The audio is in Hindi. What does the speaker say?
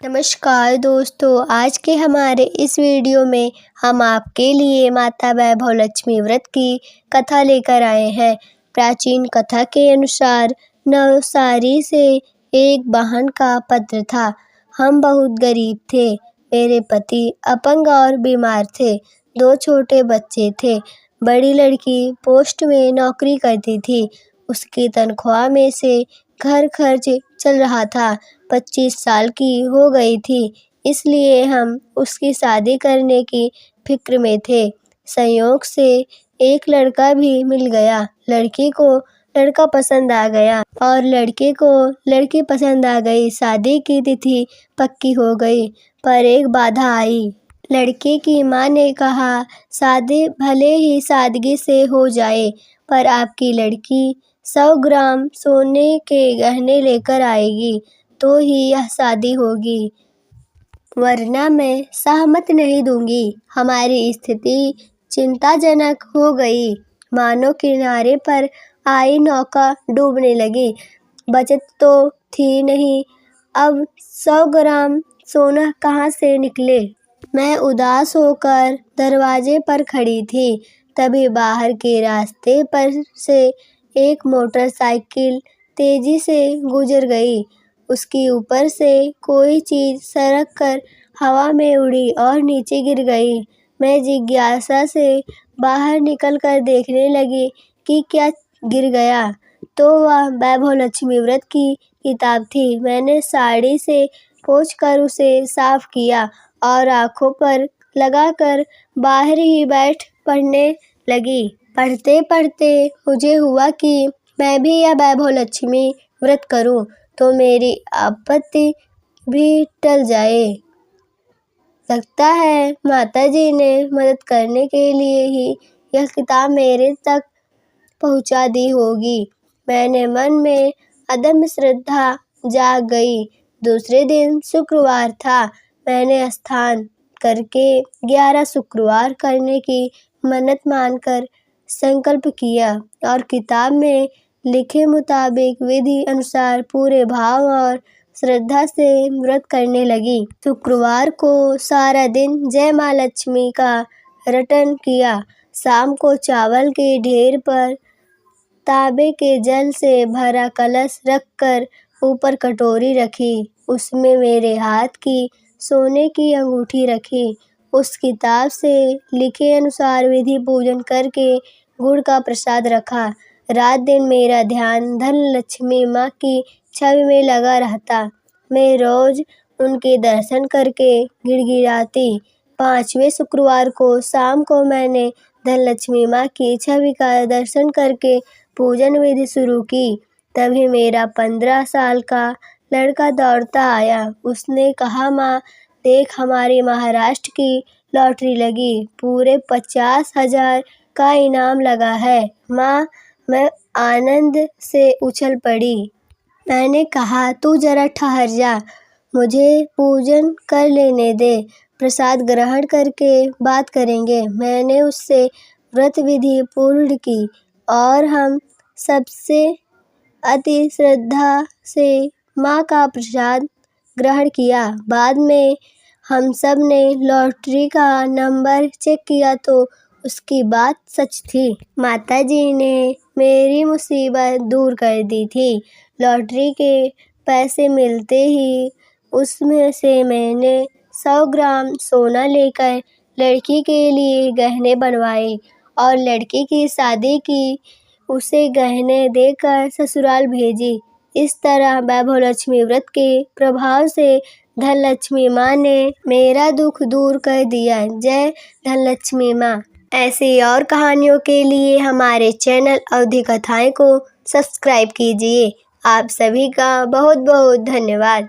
नमस्कार दोस्तों, आज के हमारे इस वीडियो में हम आपके लिए माता वैभव लक्ष्मी व्रत की कथा लेकर आए हैं। प्राचीन कथा के अनुसार नवसारी से एक बहन का पत्र था। हम बहुत गरीब थे। मेरे पति अपंग और बीमार थे। 2 छोटे बच्चे थे। बड़ी लड़की पोस्ट में नौकरी करती थी। उसकी तनख्वाह में से घर खर्च चल रहा था। 25 साल की हो गई थी, इसलिए हम उसकी शादी करने की फिक्र में थे। संयोग से एक लड़का भी मिल गया। लड़की को लड़का पसंद आ गया और लड़के को लड़की पसंद आ गई। शादी की तिथि पक्की हो गई, पर एक बाधा आई। लड़के की माँ ने कहा, शादी भले ही सादगी से हो जाए, पर आपकी लड़की 100 ग्राम सोने के गहने लेकर आएगी तो ही यह शादी होगी, वरना मैं सहमत नहीं दूंगी। हमारी स्थिति चिंताजनक हो गई। मानो किनारे पर आई नौका डूबने लगी। बचत तो थी नहीं, अब 100 ग्राम सोना कहाँ से निकले। मैं उदास होकर दरवाजे पर खड़ी थी। तभी बाहर के रास्ते पर से एक मोटरसाइकिल तेजी से गुजर गई। उसके ऊपर से कोई चीज सरक कर हवा में उड़ी और नीचे गिर गई। मैं जिज्ञासा से बाहर निकल कर देखने लगी कि क्या गिर गया, तो वह वैभव लक्ष्मी व्रत की किताब थी। मैंने साड़ी से पोंछकर उसे साफ किया और आंखों पर लगाकर बाहर ही बैठ पढ़ने लगी। पढ़ते पढ़ते मुझे हुआ कि मैं भी यह वैभव लक्ष्मी व्रत करूं तो मेरी आपत्ति भी टल जाए। लगता है माता जी ने मदद करने के लिए ही यह किताब मेरे तक पहुंचा दी होगी। मैंने मन में अदम्य श्रद्धा जाग गई। दूसरे दिन शुक्रवार था। मैंने स्नान करके 11 शुक्रवार करने की मन्नत मानकर संकल्प किया और किताब में लिखे मुताबिक विधि अनुसार पूरे भाव और श्रद्धा से व्रत करने लगी। शुक्रवार को सारा दिन जय माँ लक्ष्मी का रटन किया। शाम को चावल के ढेर पर तांबे के जल से भरा कलश रखकर ऊपर कटोरी रखी। उसमें मेरे हाथ की सोने की अंगूठी रखी। उस किताब से लिखे अनुसार विधि पूजन करके गुड़ का प्रसाद रखा। रात दिन मेरा ध्यान धन लक्ष्मी माँ की छवि में लगा रहता। मैं रोज उनके दर्शन करके गिड़गिड़ाती। 5वें शुक्रवार को शाम को मैंने धनलक्ष्मी माँ की छवि का दर्शन करके पूजन विधि शुरू की। तभी मेरा 15 साल का लड़का दौड़ता आया। उसने कहा, माँ देख, हमारी महाराष्ट्र की लॉटरी लगी, पूरे 50,000 का इनाम लगा है। माँ, मैं आनंद से उछल पड़ी। मैंने कहा, तू जरा ठहर जा, मुझे पूजन कर लेने दे, प्रसाद ग्रहण करके बात करेंगे। मैंने उससे व्रत विधि पूर्ण की और हम सबसे अति श्रद्धा से माँ का प्रसाद ग्रहण किया। बाद में हम सब ने लॉटरी का नंबर चेक किया तो उसकी बात सच थी। माता जी ने मेरी मुसीबत दूर कर दी थी। लॉटरी के पैसे मिलते ही उसमें से मैंने 100 ग्राम सोना लेकर लड़की के लिए गहने बनवाए और लड़की की शादी की। उसे गहने देकर ससुराल भेजी। इस तरह वैभव लक्ष्मी व्रत के प्रभाव से धनलक्ष्मी माँ ने मेरा दुख दूर कर दिया। जय धनलक्ष्मी माँ। ऐसी और कहानियों के लिए हमारे चैनल अवधि कथाएं को सब्सक्राइब कीजिए। आप सभी का बहुत बहुत धन्यवाद।